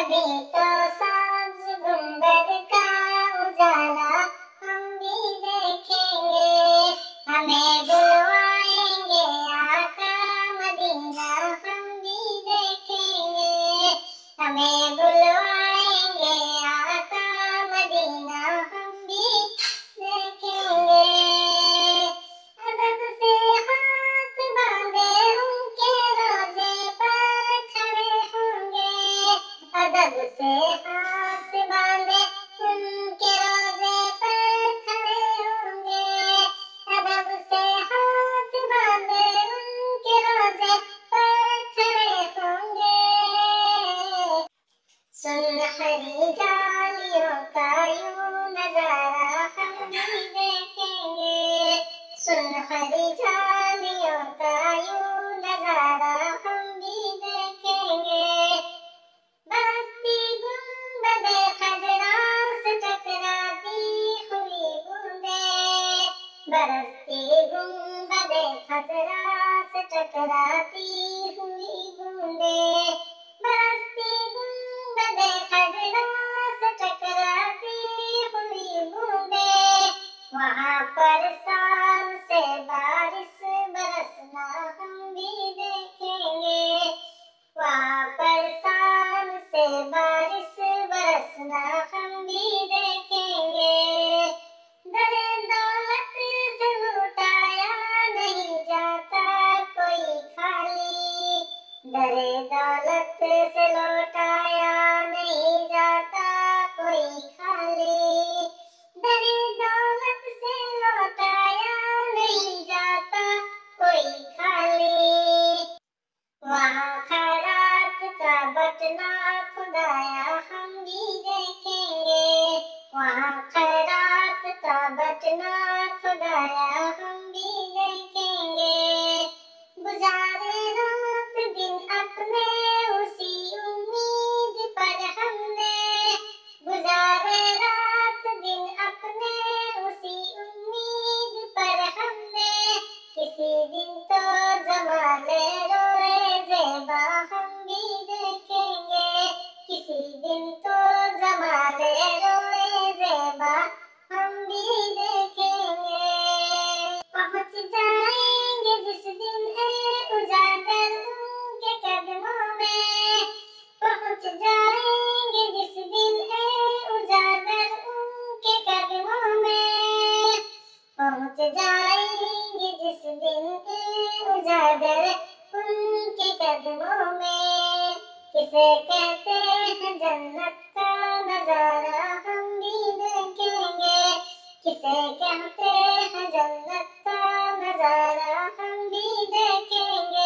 तभी तो सांझ गुंबद का उजाला हम भी देखेंगे। हमें बुलवाएंगे आका मदीना हम भी देखेंगे। हमें बुलवाएंगे आका मदीना हम भी देखेंगे। अदब से हाथ बांधे उनके रोजे पर खड़े होंगे। अदब से हाथ बांधे उनके रोजे पर खड़े होंगे। अदब से हाथ बांधे उनके रोजे पर खड़े होंगे। सुनहरी जालियों का यूं नजारा हम भी देखेंगे। सुनहरी जालियों का यूं नजारा हम भी देखेंगे। बरसती गुंबदे खजरा से टकराती हुई बूंदें। बरसती गुंबदे खजरा से टकराती हुई बूंदें। बरसती गुंबदे खजरा से टकराती हुई बूंदें। वहाँ पर शान से बारिश बरसना हम भी देखेंगे। वहाँ पर शान से बारिश बरसना हम भी देखेंगे। दरे दौलत से लुटाया नहीं जाता कोई खाली। दरे दौलत से लौटाया नहीं जाता कोई खाली। दरे दौलत से लौटाया नहीं जाता कोई खाली। वहाँ खैरात का बटना खुदाया हम भी देखेंगे। वहाँ खैरात का बटना खुदाया हम भी देखेंगे। गुजारे रात दिन अपने उसी उम्मीद पर हमने। गुजारे रात दिन अपने उसी उम्मीद पर हमने। किसी दिन तो जमाने रोए ज़ेबा हम भी देखेंगे। किसी दिन तो जमाने रोए ज़ेबा हम भी देखेंगे। पहुँच जाएंगे जिस दिन है उजागर उनके कदमों में। पहुँच जाएंगे जिस दिन है उजागर उनके कदमों में। पहुँच जाएंगे जिस दिन है उजागर उनके कदमों में। किसे कहते हैं जन्नत का नजारा हम भी देखेंगे। किसे कहते हैं जन्नत का नजारा हम भी देखेंगे।